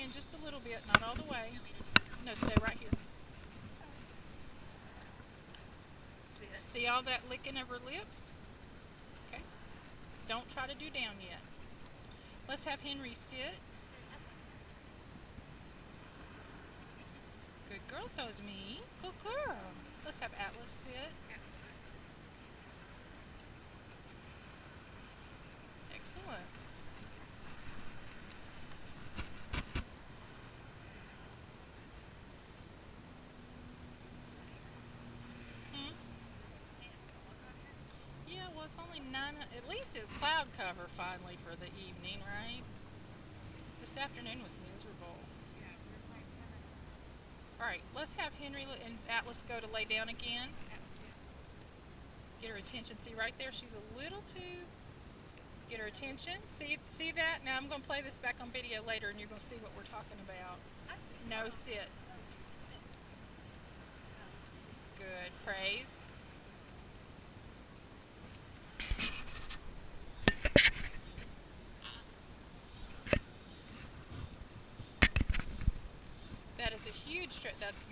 in just a little bit, not all the way. No, stay right here. See all that licking of her lips? Okay. Don't try to do down yet. Let's have Henry sit. Good girl, Zoisme. Good girl. Let's have Atlas sit. Excellent. Yeah, well, it's only 9. At least it's cloud cover finally for the evening, right? This afternoon was miserable. Alright, let's have Henry and Atlas go to lay down again. Get her attention. See right there, she's a little too... Get her attention. See that? Now I'm going to play this back on video later and you're going to see what we're talking about. No, sit. Good. Praise. That is a huge stretch. That's